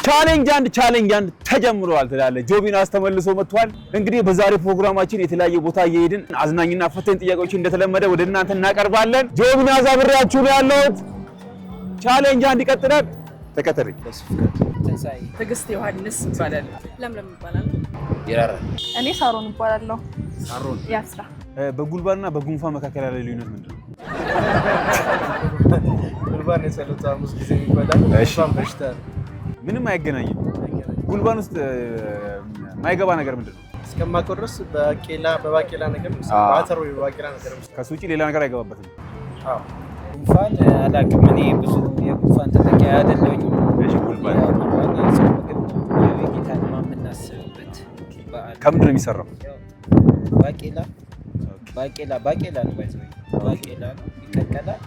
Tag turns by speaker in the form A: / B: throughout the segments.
A: ቻሌንጅ አንድ ተጀምሯል ትላለህ። ጆቢናስ ተመልሶ መጥቷል። እንግዲህ በዛሬ ፕሮግራማችን የተለያየ ቦታ እየሄድን አዝናኝና ፈተኝ ጥያቄዎችን እንደተለመደ ወደ እናንተ እናቀርባለን። ጆቢናስ አብሬያችሁ ነው ያለሁት። ቻሌንጅ አንድ ይቀጥላል። ተከተለኝ።
B: ትዕግስት ዮሐንስ ይባላል። ለምለም ይባላል።
C: ይራራ
D: እኔ ሳሮን ይባላለሁ።
A: ሳሮን
D: ያስራ
A: በጉልባንና በጉንፋን መካከል ያለ ልዩነት ምንድን ነው?
C: ጉልባን የጸሎት ሐሙስ ጊዜ ይባላል። ጉንፋን በሽታ
A: ምንም አይገናኝም። ጉልባን ውስጥ ማይገባ ነገር ምንድን ነው?
C: እስከማውቀው ድረስ በባቄላ ነገር ባተር ወይ በባቄላ ነገር
A: ከሱ ውጪ ሌላ ነገር አይገባበትም።
C: አዎ ጉንፋን አላውቅም። እኔ ብዙ የጉንፋን ተጠቂ አይደለሁኝ።
A: እሺ ጉልባን
C: የጌታን የምናስብበት
A: ከምንድን ነው የሚሰራው?
C: ባቄላ ነው ባይዘው ባቄላ ይቀቀላል።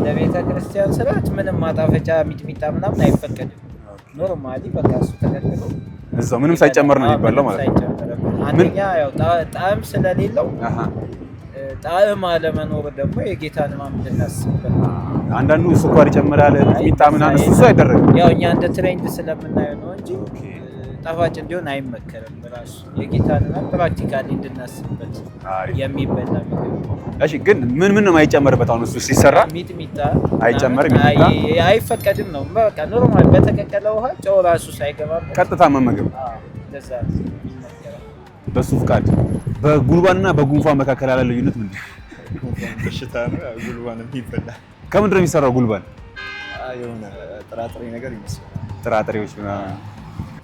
C: ለቤተ ክርስቲያን ስርዓት ምንም ማጣፈጫ ሚጥሚጣ ምናምን አይፈቀድም። ኖርማሊ በቃ እሱ ተቀቅሎ
A: እዛው ምንም ሳይጨመር ነው የሚባለው ማለት ነው።
C: አንደኛ ያው ጣዕም ስለሌለው ጣዕም አለመኖር ደግሞ የጌታን ማምለክ እናስብበት።
A: አንዳንዱ ስኳር ይጨምራል፣ ሚጥሚጣ ምናምን እሱ አይደረግም።
C: ያው እኛ እንደ ትሬንድ ስለምናየው ነው እንጂ ጣፋጭ እንዲሆን አይመከርም። ራሱ የጌታን ፕራክቲካሊ እንድናስብበት የሚበላ ምግብ።
A: እሺ ግን ምን ነው የማይጨመርበት? አሁን እሱ ሲሰራ
C: ሚጥሚጣ
A: አይጨመርም። ሚጥሚጣ
C: አይፈቀድም ነው በቃ ኖርማል በተቀቀለ ውሃ ጨው ራሱ ሳይገባበት
A: ቀጥታ መመገብ።
C: ለዛ
A: በሱ ፍቃድ። በጉልባንና በጉንፋን መካከል ያለ ልዩነት ምንድን ነው?
E: በሽታ ነው። ጉልባን የሚበላ
A: ከምንድን ነው የሚሰራው? ጉልባን
E: የሆነ ጥራጥሬ ነገር ይመስላል።
A: ጥራጥሬዎች ምናምን።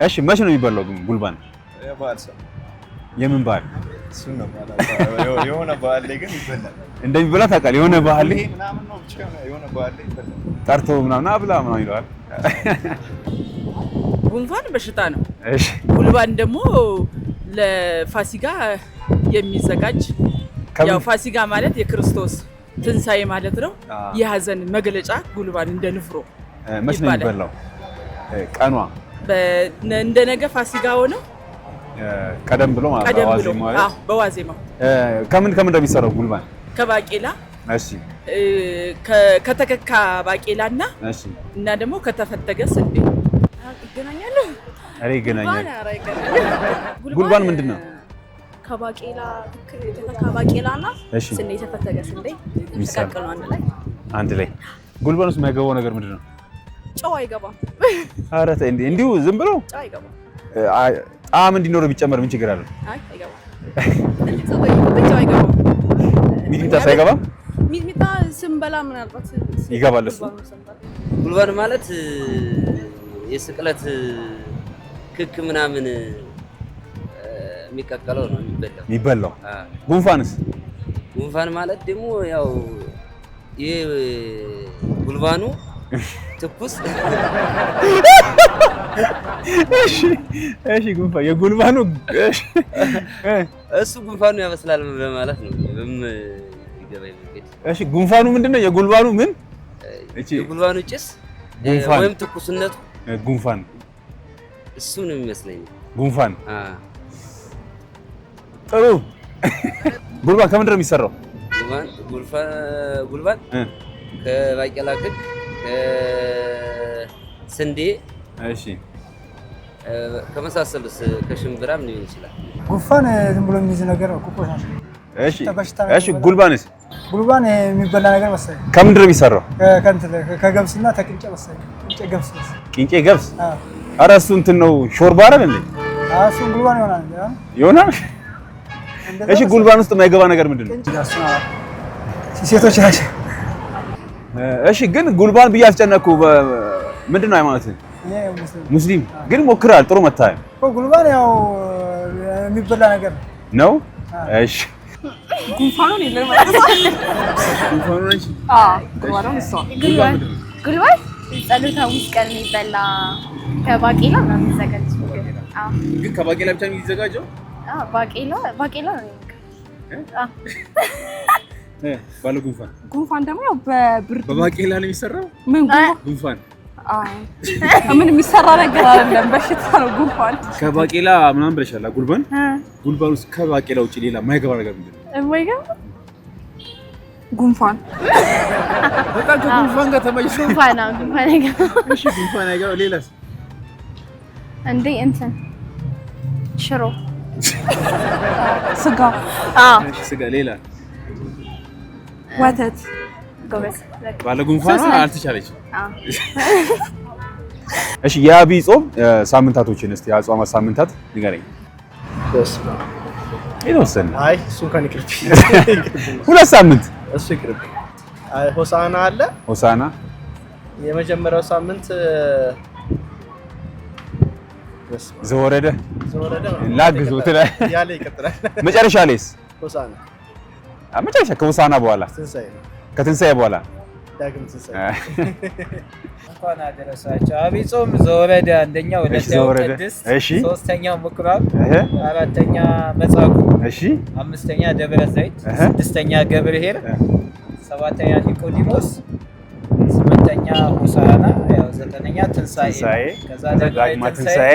A: እሺ መቼ ነው የሚበላው ግን ጉልባን?
E: የበዓል ሰው
A: የምን በዓል?
E: እሱን ነው ማለት የሆነ በዓል ላይ ግን ይበላል።
A: እንደሚበላ ታውቃለህ? የሆነ በዓል ላይ
E: ምናምን ነው ብቻ የሆነ በዓል ላይ ይበላል።
A: ጠርቶ ምናምን አብላ ምናምን ይለዋል።
B: ጉንፋን በሽታ ነው።
A: እሺ
B: ጉልባን ደግሞ ለፋሲካ የሚዘጋጅ ያው ፋሲካ ማለት የክርስቶስ ትንሳኤ ማለት ነው። የሀዘን መግለጫ ጉልባን እንደ ንፍሮ
A: መቼ ነው የሚበላው? ቀኗ
B: እንደ ነገ ፋሲካ ሆነው
A: ቀደም ብሎ ማለት ነው።
B: በዋዜማው
A: ከምን ነው የሚሰራው ጉልባን?
B: ከባቄላ
A: እሺ
B: ከተከካ ባቄላና
A: እሺ
B: እና ደግሞ ከተፈተገ ስንዴ ይገናኛሉ።
A: አሬ ይገናኛል። ጉልባን ምንድን ነው?
D: ከባቄላ የተከካ ባቄላና ስንዴ የተፈተገ ስንዴ ተቀቅሎ አንድ ላይ
A: ጉልባን ውስጥ የማይገባው ነገር ምንድን ነው?
D: ጨው አይገባም።
A: ኧረ ተይ እንዲሁ ዝም ብሎ
D: ጨው አይገባም።
A: ጣዕም እንዲኖረው ቢጨመር ምን ችግር አለው?
D: አይ አይገባም። ጨው አይገባም።
A: ሚጥሚጣ ሳይገባም
D: ሚጥሚጣ ስንበላ ምናልባት
A: ይገባል። እሱ
F: ጉልባን ማለት የስቅለት ክክ ምናምን የሚቀቀለው ነው የሚበላው። ጉንፋንስ? ጉንፋን ማለት ደግሞ ያው ጉልባኑ ትኩስ
A: እሺ ጉንፋን የጉልባኑ
F: እሱ ጉንፋኑ ያበስላል ማለት ነው። ይገባኝ እንግዲህ። እሺ
A: ጉንፋኑ ምንድነው? የጉልባኑ ምን?
F: የጉልባኑ ጭስ ወይም ትኩስነቱ
A: ጉንፋን
F: እሱ ነው የሚመስለኝ።
A: ጉንፋን ጥሩ። ጉልባን ከምንድን ነው የሚሰራው?
F: ጉልባን ከባቄላ ክክ ከስንዴ
A: እሺ
F: ከመሳሰሉት ከሽምብራም ሊሆን ይችላል።
G: ጉንፋን ዝም ብሎ የሚይዝ ነገር ነው። ቆሻሻ
A: እሺ ጉልባንስ?
G: ጉልባን የሚበላ ነገር መሰለኝ።
A: ከምንድን ነው የሚሰራው?
G: ከገብስና ከቅንጨ መሰለኝ። ቅንጨ ገብስ።
A: ኧረ እሱ እንትን ነው ሾርባ አይደል እንዴ?
G: እሱ ጉልባን
A: ይሆናል። እሺ ጉልባን ውስጥ የማይገባ ነገር ምንድን ነው?
G: ሴቶች ናቸው።
A: እሺ ግን ጉልባን ብዬ አስጨነቅኩ። ምንድን ነው ሃይማኖት? ሙስሊም። ግን ሞክራል። ጥሩ መታየ።
G: ጉልባን ያው የሚበላ ነገር
A: ነው። እሺ
D: ጉንፋኑን የለም ማለት ነው።
A: ጉንፋኑን እንጂ
D: ጉልባን ጸሎተ ሐሙስ ቀን የሚበላ ከባቄላ ነው የሚዘጋጅ።
A: ግን ከባቄላ ብቻ ነው የሚዘጋጀው?
D: ባቄላ ነው።
A: ባለ ጉንፋን
D: ደግሞ ያው በብርድ
A: በባቄላ ነው የሚሰራው።
D: ምን
A: ጉንፋን
D: ምን የሚሰራ ነገር አይደለም፣ በሽታ ነው ጉንፋን።
A: ከባቄላ ምናምን ብለሻል። ጉልባን ውስጥ ከባቄላ ውጪ ሌላ የማይገባ ነገር ምንድን ነው?
D: የማይገባ ጉንፋን
A: በቃ ከጉንፋን ጋር ተመይሶ
D: ጉንፋን አይገባ።
A: እሺ ጉንፋን አይገባ። ሌላስ?
D: እንዴ እንትን ሽሮ
H: ስጋ
A: ስጋ ሌላ
H: ወተት
D: ጎበዝ
A: ባለ ጉንፋኗ አልተቻለችም። እሺ የአብይ ጾም ሳምንታቶችን እስቲ የአጽዋማት ሳምንታት ንገረኝ። የተወሰነ
E: አይ እሱን ከን ይቅርብ።
A: 2 ሳምንት
E: እሱ ይቅርብ። አይ ሆሳና አለ።
A: ሆሳና
E: የመጀመሪያው ሳምንት
A: ዘወረደ ላግዙ ትላለህ
E: ያለ ይቀጥላል።
A: መጨረሻ ላይስ
E: ሆሳና
A: መጨረሻ ከሆሳና በኋላ
E: ትንሳኤ ነው።
A: ከትንሳኤ በኋላ
E: ዳግም ትንሳኤ
C: እንኳን አደረሳችሁ። አብይ ጾም ዘወረደ አንደኛ፣ ሁለተኛው ቅድስት፣ ሶስተኛው ምኩራብ፣ አራተኛ መጻጉዕ፣ አምስተኛ ደብረ ዘይት፣ ስድስተኛ ገብርኄር፣ ሰባተኛ ኒቆዲሞስ፣ ስምንተኛ ሆሳዕና፣ ያው ዘጠነኛ ትንሳኤ፣ ከዛ ደግሞ ትንሳኤ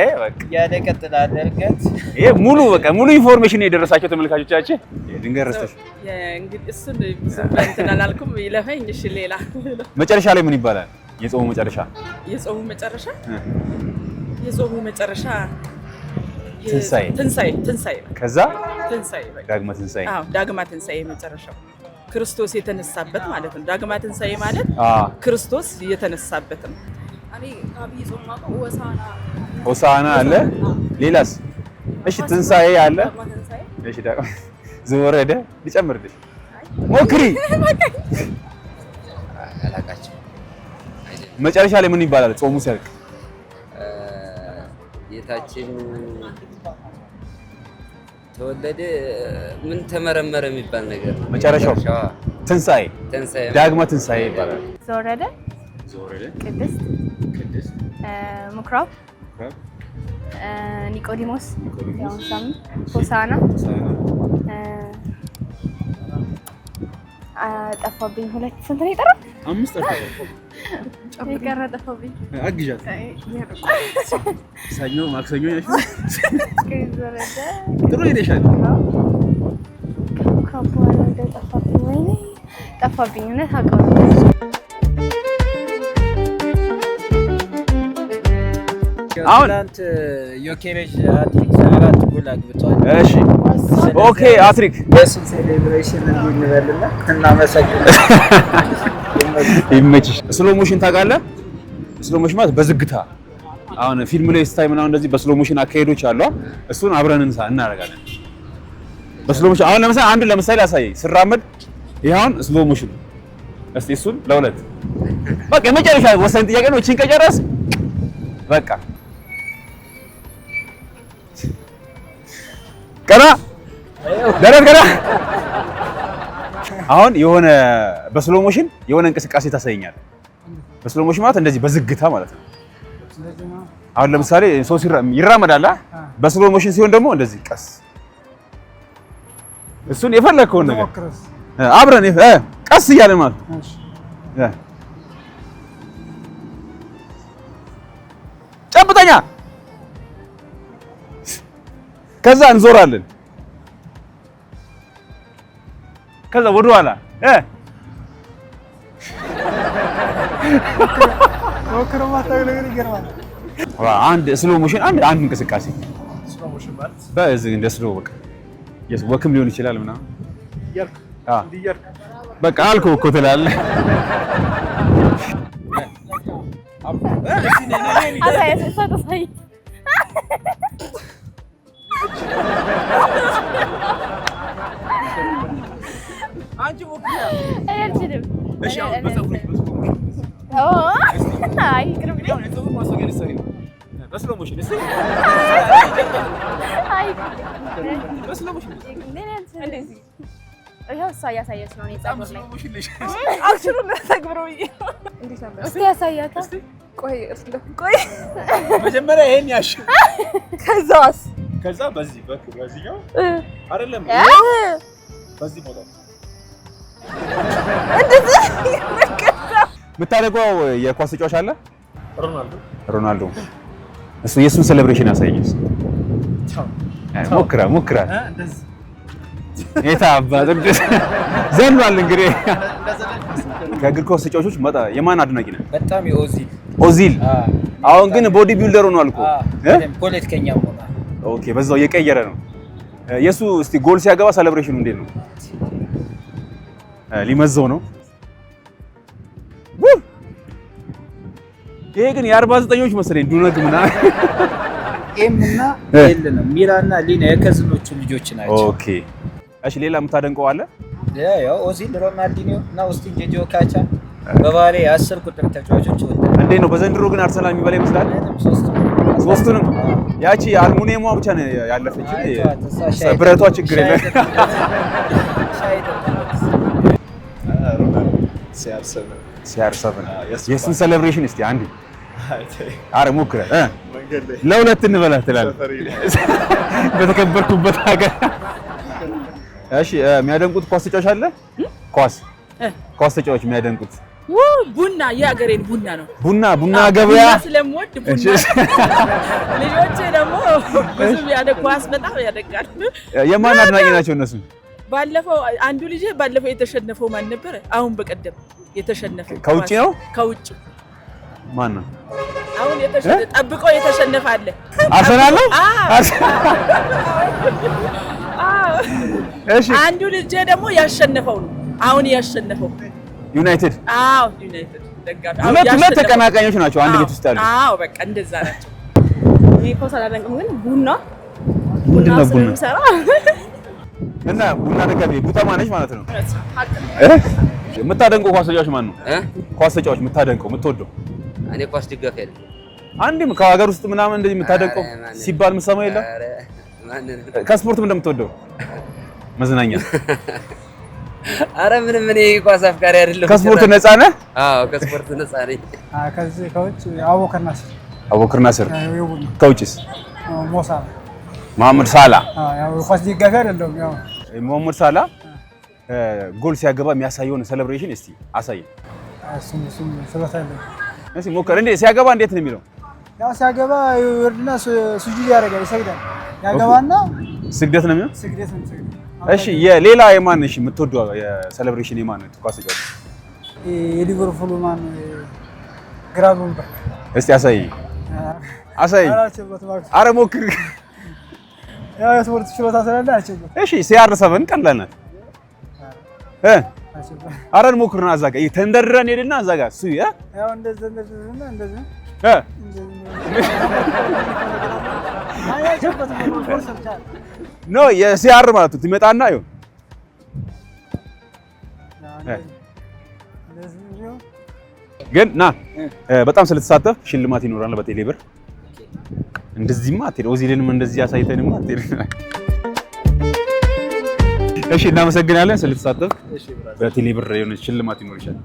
C: ያለ ቀጥላል። እርገት
A: ይሄ ሙሉ በቃ ሙሉ ኢንፎርሜሽን የደረሳቸው ተመልካቾቻችን ድንገት ረስተሽ
B: እንግዲህ እሱን እንትን አላልኩም። ይለፈኝ። እሺ ሌላ
A: መጨረሻ ላይ ምን ይባላል? የጾሙ መጨረሻ
B: የጾሙ መጨረሻ ትንሳኤ ከዛ ትንሳኤ
A: ዳግማ ትንሳኤ።
B: አዎ ዳግማ ትንሳኤ መጨረሻው ክርስቶስ የተነሳበት ማለት ነው። ዳግማ ትንሳኤ ማለት ክርስቶስ የተነሳበት ነው።
H: እኔ አብይ ጾም ማቀው
A: ሆሳዕና አለ። ሌላስ? እሺ ትንሳኤ አለ። እሺ ዳግማ ዘወረደ ሊጨምርልሽ ሞክሪ።
F: አላቃቸው
A: መጨረሻ ላይ ምን ይባላል? ጾሙ ሲያልቅ
F: ጌታችን ተወለደ ምን ተመረመረ የሚባል ነገር
A: መጨረሻው ትንሳኤ ዳግማ ትንሳኤ ይባላል።
D: ዘወረደ ቅድስት ምኩራብ ኒቆዲሞስ ሆሳዕና ጠፋብኝ። ሁለት ስንት ነው የጠራው?
A: 5 ጠፋብኝ።
D: የቀረ ጠፋብኝ።
A: አግዣት ሰኞ ማክሰኞ ነሽ። ጥሩ ሄደሻል።
D: ከባድ ጠፋብኝ። ወይኔ ጠፋብኝ። እውነት አውቀው
C: አሁን ትናንት ዮኬሬጅ አትሪክ 4 ጎል አግብቷል።
A: እሺ ኦኬ አትሪክ
C: የሱን ሴሌብሬሽን እንበልና እናመሰግናለን።
A: ይመችሽ። ስሎ ሞሽን ታውቃለህ? ስሎ ሞሽን ማለት በዝግታ አሁን ፊልም ላይ ስታይ ምናምን እንደዚህ በስሎ ሞሽን አካሄዶች አሉ። እሱን አብረን እናደርጋለን። በስሎ ሞሽን አሁን ለምሳሌ አሳየኝ ስራመድ። ይሄ አሁን ስሎ ሞሽን። እስቲ እሱን ለሁለት በቃ የመጨረሻ ወሳኝ ጥያቄ ነው። እቺን ከጨረስ በቃ ቀና ደረት ቀና። አሁን የሆነ በስሎ ሞሽን የሆነ እንቅስቃሴ ታሳየኛል። በስሎ ሞሽን ማለት እንደዚህ በዝግታ ማለት ነው። አሁን ለምሳሌ ሰው ይራመዳል። በስሎ ሞሽን ሲሆን ደግሞ እንደዚህ ቀስ። እሱን የፈለከውን ነገር አብረን ቀስ እያለን ማለት ጨብጠኛ። ከዛ እንዞራለን። ከዛ ወደ ኋላ አንድ ስሎ ሞሽን አንድ እንቅስቃሴ በዚህ እንደ ስሎ ወክም ሊሆን ይችላል ምናምን በቃ አልኩህ እኮ ትላለህ።
D: እሷ እያሳየች ነው።
A: መጀመሪያ ይሄን ያሽ ከዛ በዚህኛው አይደለም በዚህ ቦታ የምታደርገው የኳስ ተጫዋች አለ ሮናልዶ። እሱ የእሱን ሴሌብሬሽን ያሳየኝ። ሞክራ የታ አባቱ ዘሏል። እንግዲህ ከእግር ኳስ ተጫዋቾች የማን አድናቂ ነህ?
C: በጣም የኦዚል
A: ኦዚል አሁን ግን ቦዲ ቢልደር ሆኗል እኮ
C: ፖለቲከኛ ሆኗል።
A: ኦኬ በዛው እየቀየረ ነው። የሱ እስቲ ጎል ሲያገባ ሴሌብሬሽኑ እንዴት ነው? ሊመዘው ነው። ይሄ ግን የ49ኞች መሰለኝ ዱነግ ምናምን
C: ኤም እና ኤል ነው። ሚራና ሊና የከዝኖቹ ልጆች ናቸው።
A: ኦኬ እሺ ሌላ የምታደንቀው አለ?
C: ያው ኦዚል፣ ሮናልዲኒዮ እና ኦስቲን ጄጆ ካቻ በባሌ 10 ቁጥር ተጫዋቾች ወጣ።
A: እንዴት ነው በዘንድሮ ግን አርሰናል የሚበላ ይመስላል? ሶስቱንም ያቺ አልሙኒየሟ ብቻ ነው ያለፈች። ብረቷ ችግር የለም። ሲያርሰብን የእሱን ሴሌብሬሽን እስቲ አንዴ ኧረ ሞክረህ ለሁለት እንበላ ትላለህ በተከበርኩበት ሀገር። እሺ የሚያደንቁት ኳስ ተጫዋች አለ? ኳስ ተጫዋች የሚያደንቁት
B: ቡና የሀገሬን ቡና ነው።
A: ቡና ገበያ
B: ስለምወድ ቡና ልጆቼ ደግሞ ብዙ ኳስ በጣም ያደጋሉ።
A: የማን አድናቂ ናቸው እነሱ?
B: ባለፈው አንዱ ልጅ ባለፈው የተሸነፈው ማን ነበር? አሁን በቀደም የተሸነፈው
A: ከውጪ ነው።
B: ከውጪ
A: ማን ነው?
B: አሁን ጠብቆ የተሸነፈ አለ።
A: አርሰናል ነው። እሺ
B: አንዱ ልጅ ደግሞ ያሸነፈው ነው። አሁን ያሸነፈው
A: ዩናይትድ።
B: ዩናይትድ ደጋፊ።
A: ሁለት ተቀናቃኞች ናቸው አንድ ቤት ውስጥ ያሉ።
B: በቃ እንደዛ ናቸው።
D: እኔ ኳስ አላደንቅም፣ ግን ቡና
A: ምንድን ነው ቡና እና ቡና ደጋፊ ቡጠማ ነች ማለት ነው። የምታደንቀው ኳስ ተጫዋች ማን ነው? ኳስ ተጫዋች የምታደንቀው የምትወደው?
F: እኔ ኳስ ደጋፊ አይደለም።
A: አንዴም ከሀገር ውስጥ ምናምን እንደዚህ የምታደንቀው ሲባል የምትሰማው የለም? ከስፖርት ምን እንደምትወደው መዝናኛ?
F: አረ ምንም እኔ ኳስ አፍቃሪ አይደለም።
A: ከስፖርት ነፃ ነህ?
F: አዎ ከስፖርት ነፃ ነኝ።
G: ከዚህ ከውጭ አቡበከር ናስር።
A: ከውጭስ?
G: ሞሳላ
A: መሐመድ ሳላ።
G: ያው ኳስ ደጋፊ አይደለም። ያው
A: መሐመድ ሳላ ጎል ሲያገባ የሚያሳየውን ሴሌብሬሽን እስቲ አሳየን።
G: እሱም ስለታለ
A: እሺ ሞከር። እንዴ ሲያገባ እንዴት ነው የሚለው?
G: ያው ሲያገባ ይወርድና ሱጁድ ያደርጋል፣ ይሰግዳል። ያገባና
A: ስግደት ነው የሚለው?
G: ስግደት ነው።
A: እሺ የሌላ የማን እሺ የምትወደው የሴሌብሬሽን የማን ነው ኳስ ተጫዋች?
G: የሊቨርፑል ማን ግራቨንበርች።
A: እስቲ አሳየኝ። አረ ሞክር።
G: ያው የስፖርት ችሎታ ስላለ አልችልም።
A: እሺ ሲያርሰበን ቀላል ናት። አረን ሞክርና እዛ ጋር ተንደርረን ሄድና እዛ ጋር እሱ
G: ያው እንደዚህ
A: ኖ የሲያር ማለት ነው። ትመጣና ይሁን ግን ና በጣም ስለተሳተፍ ሽልማት ይኖራል በቴሌ ብር። እንደዚህማ አትሄድ። ኦዚልንም እንደዚህ አሳይተንማ አትሄድ። እሺ እናመሰግናለን ስለተሳተፍ። በቴሌ ብር የሆነ ሽልማት ይኖር ይችላል።